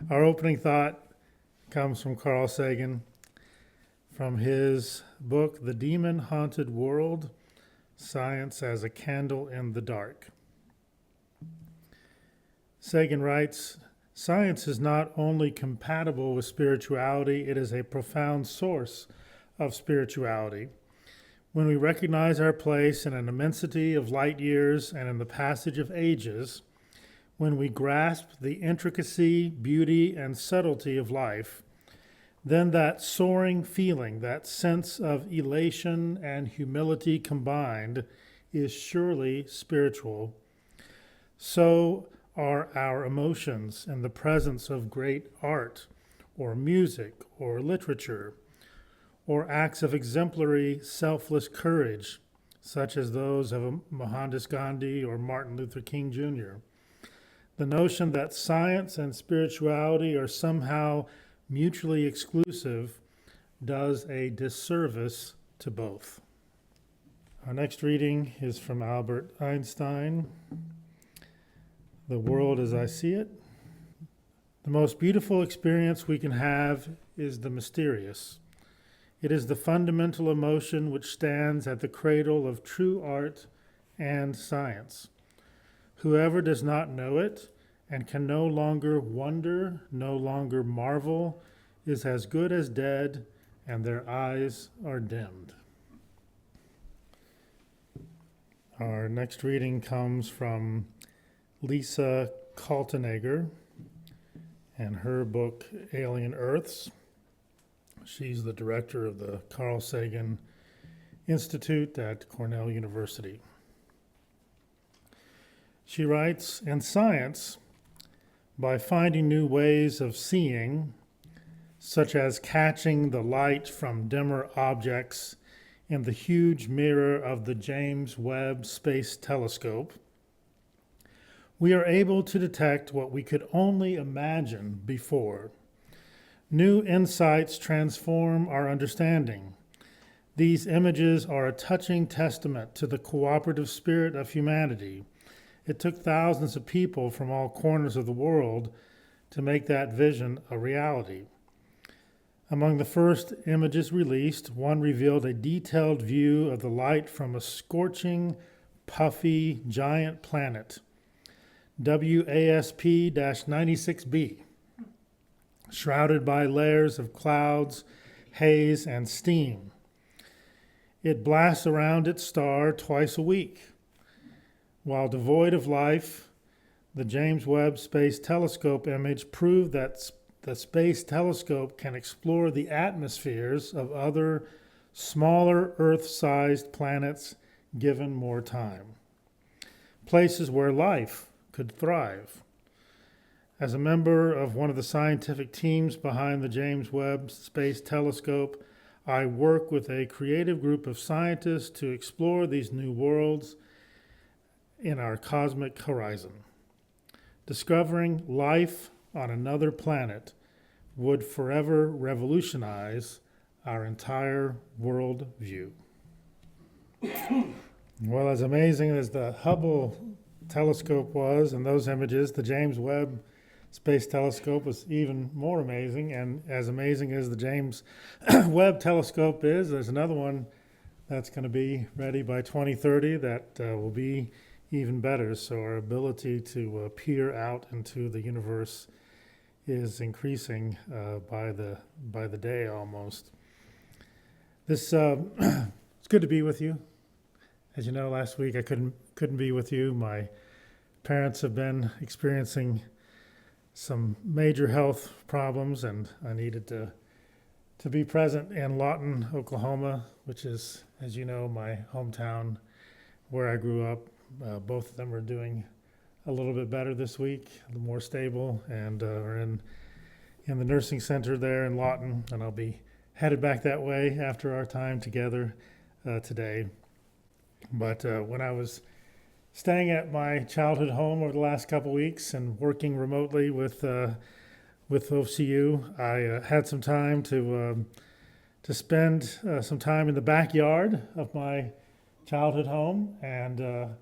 Our opening thought comes from Carl Sagan from his book, The Demon-Haunted World, Science as a Candle in the Dark. Sagan writes, "Science is not only compatible with spirituality, it is a profound source of spirituality. When we recognize our place in an immensity of light years and in the passage of ages, when we grasp the intricacy, beauty, and subtlety of life, then that soaring feeling, that sense of elation and humility combined, is surely spiritual. So are our emotions in the presence of great art, or music, or literature, or acts of exemplary, selfless courage, such as those of Mohandas Gandhi or Martin Luther King Jr. The notion that science and spirituality are somehow mutually exclusive does a disservice to both." Our next reading is from Albert Einstein, The World as I See It. "The most beautiful experience we can have is the mysterious. It is the fundamental emotion which stands at the cradle of true art and science. Whoever does not know it and can no longer wonder, no longer marvel, is as good as dead, and their eyes are dimmed." Our next reading comes from Lisa Kaltenegger and her book, Alien Earths. She's the director of the Carl Sagan Institute at Cornell University. She writes, "In science, by finding new ways of seeing, such as catching the light from dimmer objects in the huge mirror of the James Webb Space Telescope, we are able to detect what we could only imagine before. New insights transform our understanding. These images are a touching testament to the cooperative spirit of humanity. It took thousands of people from all corners of the world to make that vision a reality. Among the first images released, one revealed a detailed view of the light from a scorching, puffy, giant planet, WASP-96b, shrouded by layers of clouds, haze, and steam. It blasts around its star twice a week. While devoid of life, the James Webb Space Telescope image proved that the space telescope can explore the atmospheres of other, smaller Earth-sized planets given more time, places where life could thrive. As a member of one of the scientific teams behind the James Webb Space Telescope, I work with a creative group of scientists to explore these new worlds in our cosmic horizon. Discovering life on another planet would forever revolutionize our entire world view." Well, as amazing as the Hubble telescope was and those images, the James Webb Space Telescope was even more amazing. And as amazing as the James Webb Telescope is, there's another one that's going to be ready by 2030 that will be even better. So our ability to peer out into the universe is increasing by the day almost. This it's good to be with you. As you know, last week I couldn't be with you. My parents have been experiencing some major health problems, and I needed to be present in Lawton, Oklahoma, which is, as you know, my hometown where I grew up. Both of them are doing a little bit better this week, a little more stable, and are in the nursing center there in Lawton, and I'll be headed back that way after our time together today. But when I was staying at my childhood home over the last couple weeks and working remotely with OCU, I had some time to spend some time in the backyard of my childhood home, and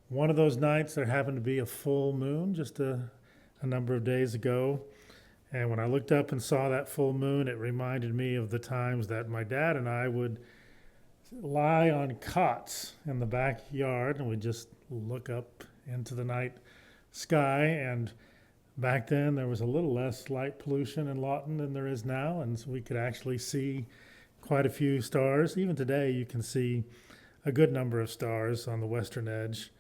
one of those nights there happened to be a full moon just a number of days ago, And when I looked up and saw that full moon, it reminded me of the times that my dad and I would lie on cots in the backyard and we'd just look up into the night sky. And back then, there was a little less light pollution in Lawton than there is now, and so we could actually see quite a few stars. Even today, you can see a good number of stars on the western edge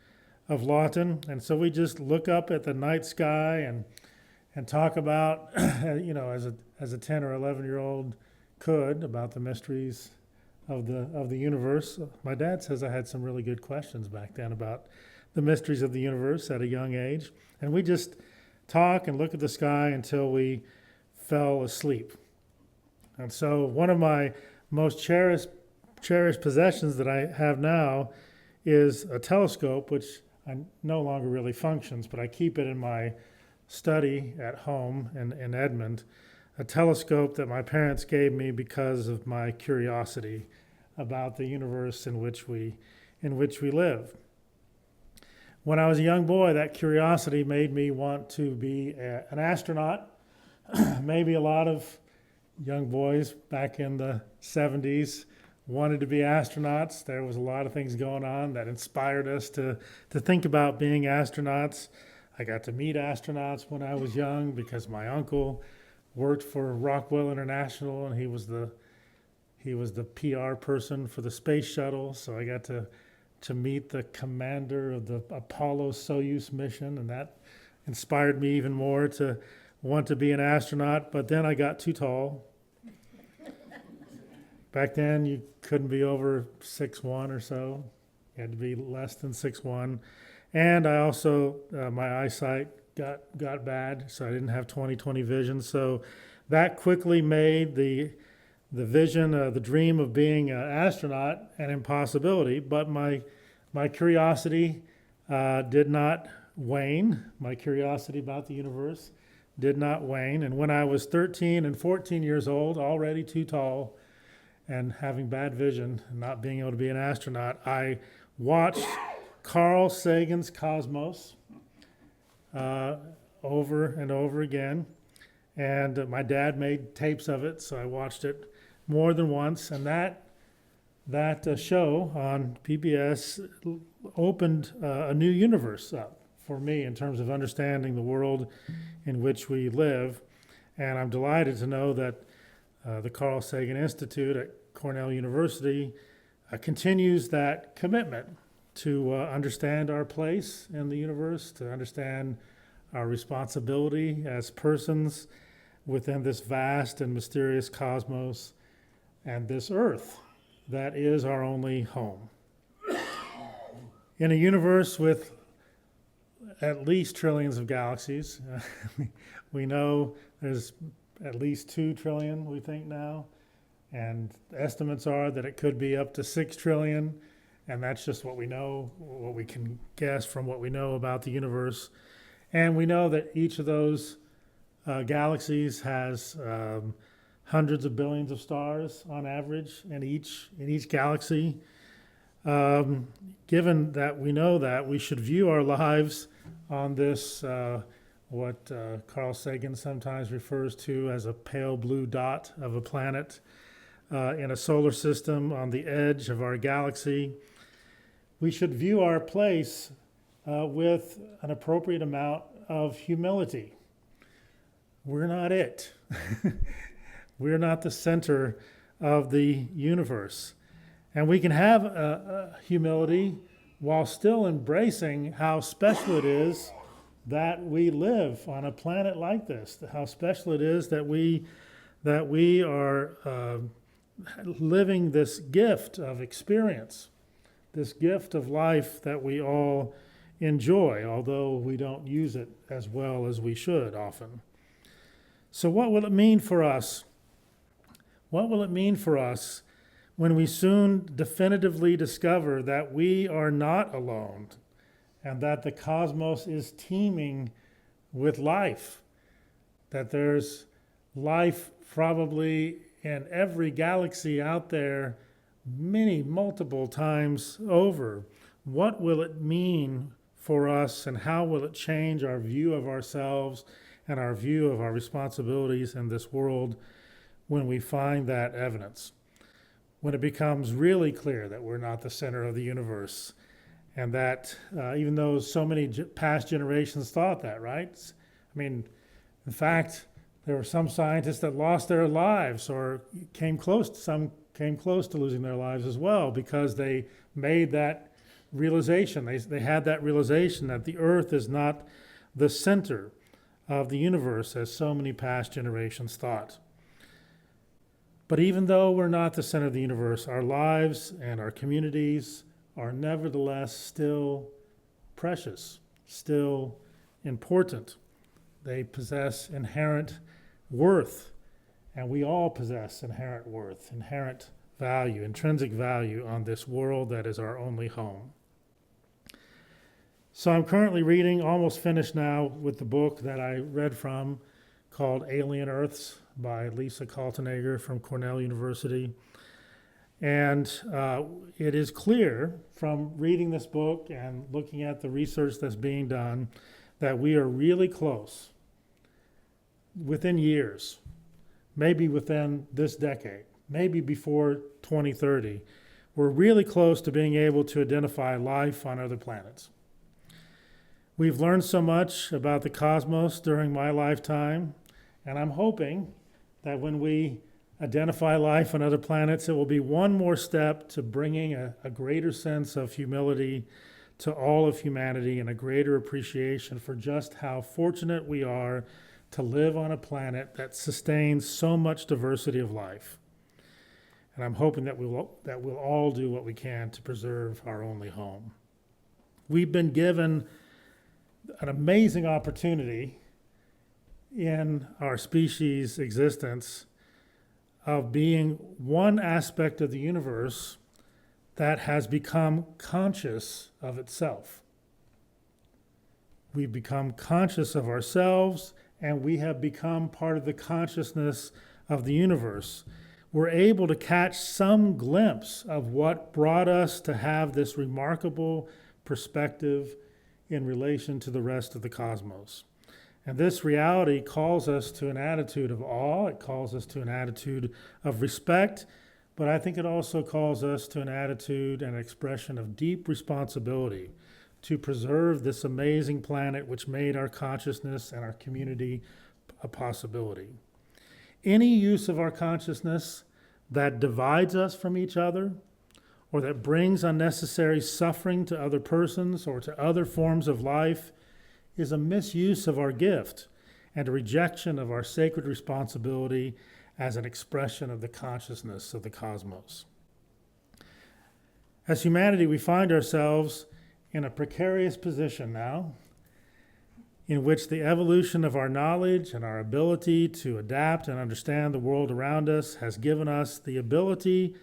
of Lawton. And so we just look up at the night sky and talk about, as a 10 or 11-year-old could, about the mysteries of the universe. My dad says I had some really good questions back then about the mysteries of the universe at a young age. And we just talk and look at the sky until we fell asleep. And so one of my most cherished possessions that I have now is a telescope, which no longer really functions, but I keep it in my study at home in Edmond, a telescope that my parents gave me because of my curiosity about the universe in which we live. When I was a young boy, that curiosity made me want to be an astronaut. Maybe a lot of young boys back in the 70s wanted to be astronauts. There was a lot of things going on that inspired us to think about being astronauts. I got to meet astronauts when I was young because my uncle worked for Rockwell International, and he was the PR person for the space shuttle. So I got to meet the commander of the Apollo Soyuz mission, and that inspired me even more to want to be an astronaut. But then I got too tall. Back then, you couldn't be over 6'1" or so. You had to be less than 6'1". And I also, my eyesight got bad, so I didn't have 20/20 vision. So that quickly made the vision, the dream of being an astronaut an impossibility. But my curiosity did not wane. My curiosity about the universe did not wane. And when I was 13 and 14 years old, already too tall, and having bad vision and not being able to be an astronaut, I watched Carl Sagan's Cosmos over and over again. And my dad made tapes of it, so I watched it more than once. And that show on PBS opened a new universe up for me in terms of understanding the world in which we live. And I'm delighted to know that the Carl Sagan Institute at Cornell University continues that commitment to understand our place in the universe, to understand our responsibility as persons within this vast and mysterious cosmos and this earth that is our only home. In a universe with at least trillions of galaxies, we know there's at least 2 trillion, we think now, and estimates are that it could be up to 6 trillion, and that's just what we know, what we can guess from what we know about the universe. And we know that each of those galaxies has hundreds of billions of stars on average in each galaxy. Given that we know that, we should view our lives on this what Carl Sagan sometimes refers to as a pale blue dot of a planet in a solar system on the edge of our galaxy. We should view our place with an appropriate amount of humility. We're not it. We're not the center of the universe. And we can have humility while still embracing how special it is that we live on a planet like this, how special it is that we are living this gift of experience, this gift of life that we all enjoy, although we don't use it as well as we should often. So what will it mean for us? What will it mean for us when we soon definitively discover that we are not alone and that the cosmos is teeming with life, that there's life probably in every galaxy out there multiple times over? What will it mean for us, and how will it change our view of ourselves and our view of our responsibilities in this world when we find that evidence, when it becomes really clear that we're not the center of the universe, and that even though so many past generations thought that, right? I mean, in fact, there were some scientists that lost their lives or some came close to losing their lives as well because they made that realization. They had that realization that the earth is not the center of the universe as so many past generations thought. But even though we're not the center of the universe, our lives and our communities are nevertheless still precious, still important. They possess inherent worth, and we all possess inherent worth, inherent value, intrinsic value on this world that is our only home. So I'm currently reading, almost finished now, with the book that I read from called Alien Earths by Lisa Kaltenegger from Cornell University. And it is clear from reading this book and looking at the research that's being done that we are really close, within years, maybe within this decade, maybe before 2030, we're really close to being able to identify life on other planets. We've learned so much about the cosmos during my lifetime, and I'm hoping that when we identify life on other planets, it will be one more step to bringing a greater sense of humility to all of humanity and a greater appreciation for just how fortunate we are to live on a planet that sustains so much diversity of life. And I'm hoping that we'll all do what we can to preserve our only home. We've been given an amazing opportunity in our species' existence of being one aspect of the universe that has become conscious of itself. We've become conscious of ourselves, and we have become part of the consciousness of the universe. We're able to catch some glimpse of what brought us to have this remarkable perspective in relation to the rest of the cosmos. And this reality calls us to an attitude of awe, it calls us to an attitude of respect, but I think it also calls us to an attitude and expression of deep responsibility to preserve this amazing planet which made our consciousness and our community a possibility. Any use of our consciousness that divides us from each other or that brings unnecessary suffering to other persons or to other forms of life is a misuse of our gift and a rejection of our sacred responsibility as an expression of the consciousness of the cosmos. As humanity, we find ourselves in a precarious position now in which the evolution of our knowledge and our ability to adapt and understand the world around us has given us the ability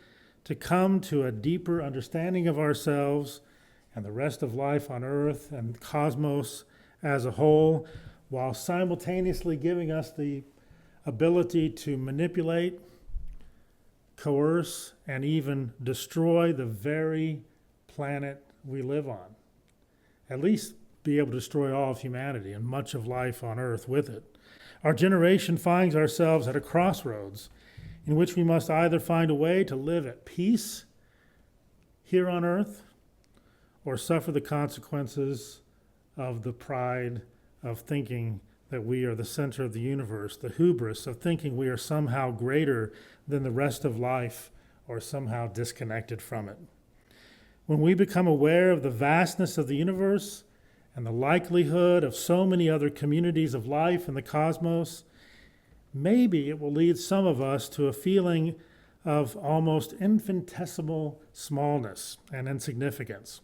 to come to a deeper understanding of ourselves and the rest of life on Earth and the cosmos as a whole, while simultaneously giving us the ability to manipulate, coerce, and even destroy the very planet we live on. At least be able to destroy all of humanity and much of life on Earth with it. Our generation finds ourselves at a crossroads in which we must either find a way to live at peace here on Earth or suffer the consequences of the pride of thinking that we are the center of the universe, the hubris of thinking we are somehow greater than the rest of life or somehow disconnected from it. When we become aware of the vastness of the universe and the likelihood of so many other communities of life in the cosmos, maybe it will lead some of us to a feeling of almost infinitesimal smallness and insignificance.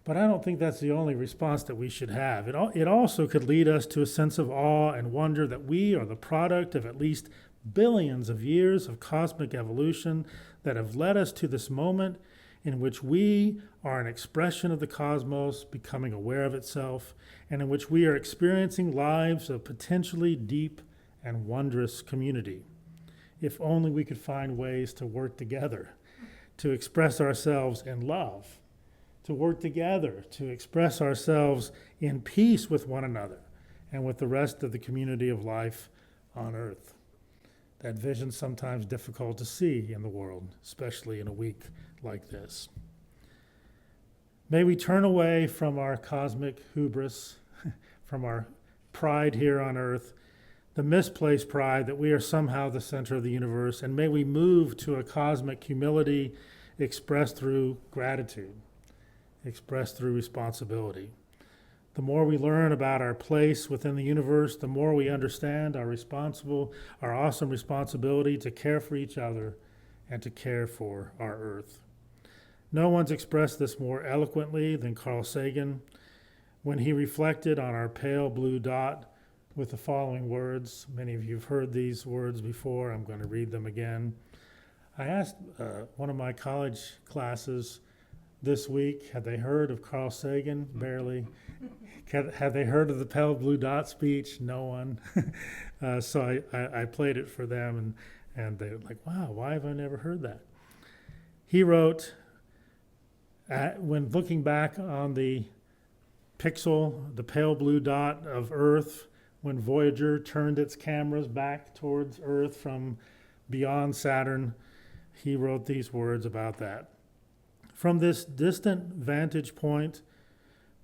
But I don't think that's the only response that we should have. It also could lead us to a sense of awe and wonder that we are the product of at least billions of years of cosmic evolution that have led us to this moment in which we are an expression of the cosmos becoming aware of itself, and in which we are experiencing lives of potentially deep and wondrous community. If only we could find ways to work together, to express ourselves in love, to work together, to express ourselves in peace with one another, and with the rest of the community of life on Earth. That vision's sometimes difficult to see in the world, especially in a week like this. May we turn away from our cosmic hubris, from our pride here on Earth, the misplaced pride that we are somehow the center of the universe, and may we move to a cosmic humility expressed through gratitude, expressed through responsibility. The more we learn about our place within the universe, the more we understand our awesome responsibility to care for each other and to care for our Earth. No one's expressed this more eloquently than Carl Sagan when he reflected on our pale blue dot with the following words. Many of you have heard these words before. I'm going to read them again. I asked one of my college classes this week, had they heard of Carl Sagan? Barely. Had they heard of the pale blue dot speech? No one. So I played it for them, and they were like, wow, why have I never heard that? He wrote, when looking back on the pixel, the pale blue dot of Earth, when Voyager turned its cameras back towards Earth from beyond Saturn, he wrote these words about that. From this distant vantage point,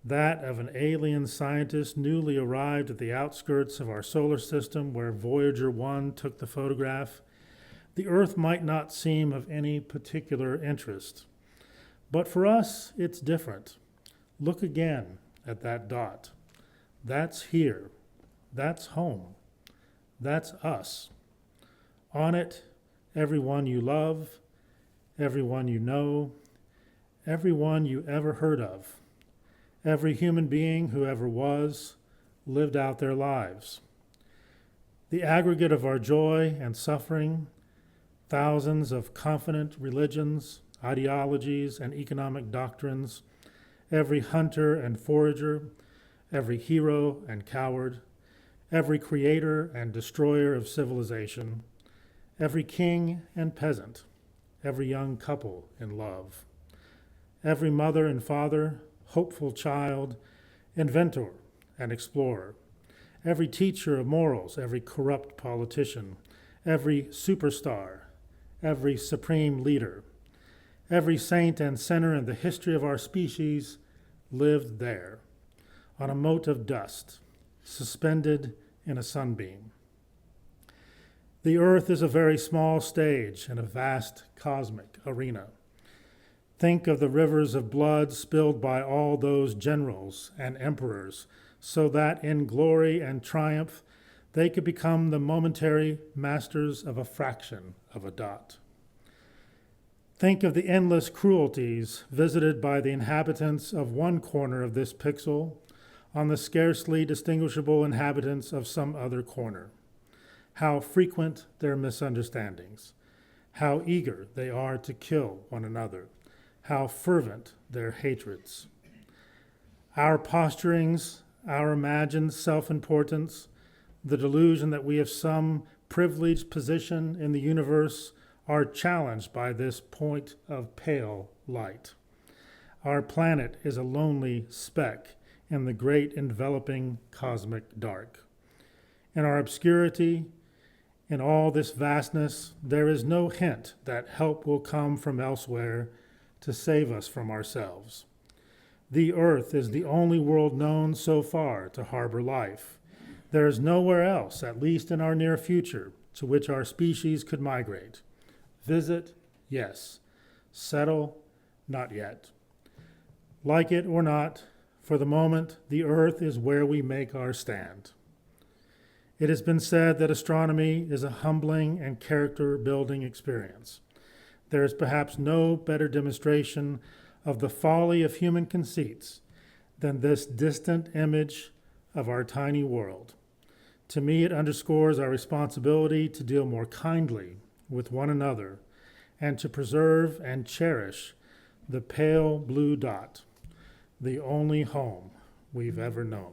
that of an alien scientist newly arrived at the outskirts of our solar system where Voyager 1 took the photograph, the Earth might not seem of any particular interest. But for us, it's different. Look again at that dot. That's here. That's home. That's us. On it, everyone you love, everyone you know, everyone you ever heard of, every human being who ever was, lived out their lives. The aggregate of our joy and suffering, thousands of confident religions, ideologies, and economic doctrines, every hunter and forager, every hero and coward, every creator and destroyer of civilization, every king and peasant, every young couple in love, every mother and father, hopeful child, inventor and explorer, every teacher of morals, every corrupt politician, every superstar, every supreme leader, every saint and sinner in the history of our species lived there, on a mote of dust, suspended in a sunbeam. The Earth is a very small stage in a vast cosmic arena. Think of the rivers of blood spilled by all those generals and emperors, so that in glory and triumph they could become the momentary masters of a fraction of a dot. Think of the endless cruelties visited by the inhabitants of one corner of this pixel on the scarcely distinguishable inhabitants of some other corner. How frequent their misunderstandings, how eager they are to kill one another, how fervent their hatreds. Our posturings, our imagined self-importance, the delusion that we have some privileged position in the universe are challenged by this point of pale light. Our planet is a lonely speck in the great enveloping cosmic dark. In our obscurity, in all this vastness, there is no hint that help will come from elsewhere to save us from ourselves. The Earth is the only world known so far to harbor life. There is nowhere else, at least in our near future, to which our species could migrate. Visit, yes. Settle, not yet. Like it or not, for the moment, the Earth is where we make our stand. It has been said that astronomy is a humbling and character-building experience. There is perhaps no better demonstration of the folly of human conceits than this distant image of our tiny world. To me, it underscores our responsibility to deal more kindly with one another and to preserve and cherish the pale blue dot, the only home we've ever known.